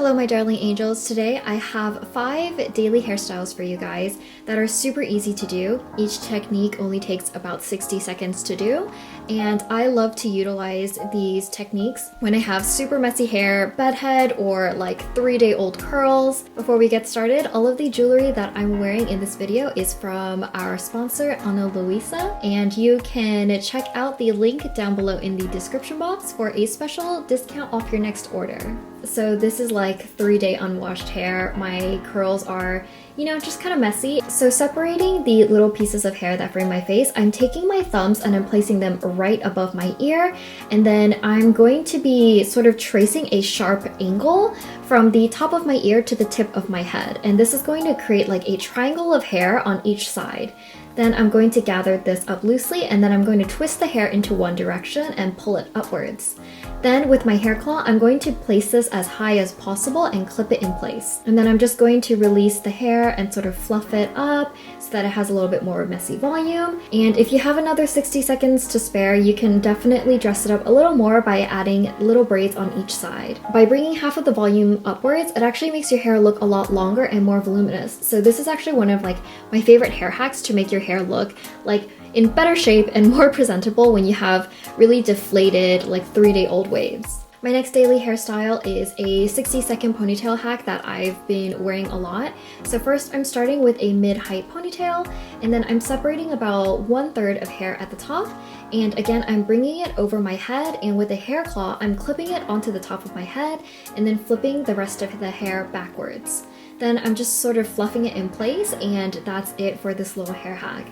Hello my darling angels. Today I have 5 daily hairstyles for you guys that are super easy to do. Each technique only takes about 60 seconds to do, and I love to utilize these techniques when I have super messy hair, bedhead, or like 3-day-old curls. Before we get started, all of the jewelry that I'm wearing in this video is from our sponsor Ana Luisa, and you can check out the link down below in the description box for a special discount off your next order. So this is like 3-day unwashed hair. My curls are, just kind of messy. So separating the little pieces of hair that frame my face, I'm taking my thumbs and I'm placing them right above my ear. And then I'm going to be sort of tracing a sharp angle from the top of my ear to the tip of my head. And this is going to create like a triangle of hair on each side. Then I'm going to gather this up loosely, and then I'm going to twist the hair into one direction and pull it upwards. Then with my hair claw, I'm going to place this as high as possible and clip it in place. And then I'm just going to release the hair and sort of fluff it up so that it has a little bit more messy volume. And if you have another 60 seconds to spare, you can definitely dress it up a little more by adding little braids on each side. By bringing half of the volume upwards, it actually makes your hair look a lot longer and more voluminous. So this is actually one of my favorite hair hacks to make your hair look like in better shape and more presentable when you have really deflated 3-day-old waves. My next daily hairstyle is a 60-second ponytail hack that I've been wearing a lot. So first I'm starting with a mid-height ponytail, and then I'm separating about 1/3 of hair at the top, and again I'm bringing it over my head, and with a hair claw I'm clipping it onto the top of my head and then flipping the rest of the hair backwards. Then I'm just sort of fluffing it in place, and that's it for this little hair hack.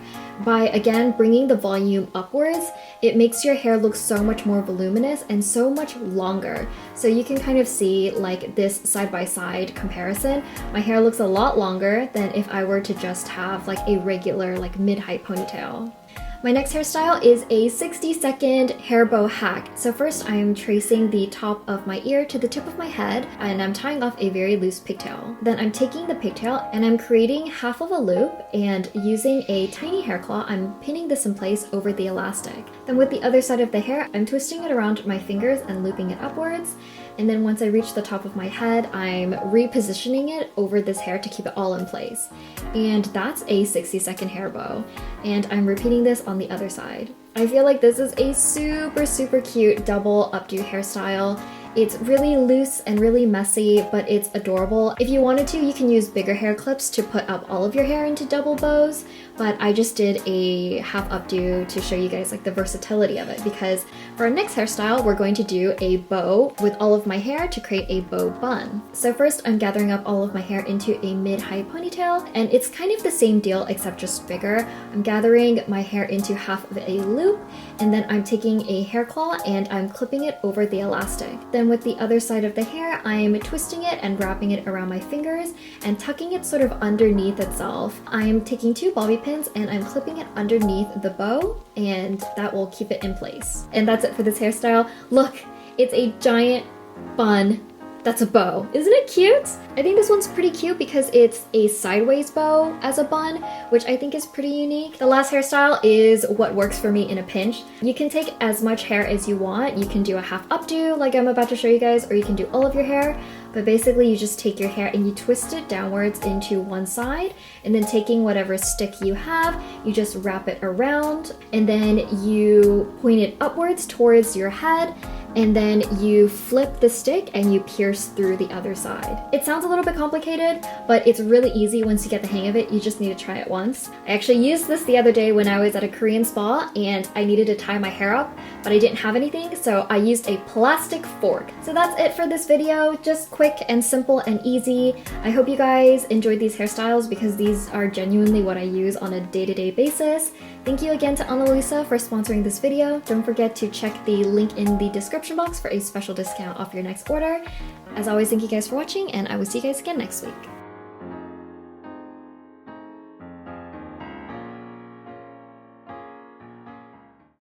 By again bringing the volume upwards, it makes your hair look so much more voluminous and so much longer. So you can kind of see this side-by-side comparison. My hair looks a lot longer than if I were to just have a regular mid-height ponytail. My next hairstyle is a 60-second hair bow hack. So first I'm tracing the top of my ear to the tip of my head, and I'm tying off a very loose pigtail. Then I'm taking the pigtail and I'm creating half of a loop, and using a tiny hair claw, I'm pinning this in place over the elastic. Then with the other side of the hair, I'm twisting it around my fingers and looping it upwards. And then once I reach the top of my head, I'm repositioning it over this hair to keep it all in place. And that's a 60-second hair bow. And I'm repeating this on the other side. I feel like this is a super cute double updo hairstyle. It's really loose and really messy, but it's adorable. If you wanted to, you can use bigger hair clips to put up all of your hair into double bows, but I just did a half updo to show you guys the versatility of it, because for our next hairstyle, we're going to do a bow with all of my hair to create a bow bun. So first I'm gathering up all of my hair into a mid-height ponytail, and it's kind of the same deal except just bigger. I'm gathering my hair into half of a loop, and then I'm taking a hair claw and I'm clipping it over the elastic. Then with the other side of the hair, I'm twisting it and wrapping it around my fingers and tucking it sort of underneath itself. I'm taking 2 bobby pins and I'm clipping it underneath the bow, and that will keep it in place. And that's it for this hairstyle. Look, it's a giant bun that's a bow. Isn't it cute? I think this one's pretty cute because it's a sideways bow as a bun, which I think is pretty unique. The last hairstyle is what works for me in a pinch. You can take as much hair as you want. You can do a half updo like I'm about to show you guys, or you can do all of your hair. But basically you just take your hair and you twist it downwards into one side, and then taking whatever stick you have, you just wrap it around, and then you point it upwards towards your head, and then you flip the stick and you pierce through the other side. It sounds a little bit complicated, but it's really easy once you get the hang of it. You just need to try it once. I actually used this the other day when I was at a Korean spa and I needed to tie my hair up, but I didn't have anything, so I used a plastic fork. So that's it for this video. Just quick and simple and easy. I hope you guys enjoyed these hairstyles because these are genuinely what I use on a day-to-day basis. Thank you again to Ana Luisa for sponsoring this video. Don't forget to check the link in the description box for a special discount off your next order. As always, thank you guys for watching, and I will see you guys again next week.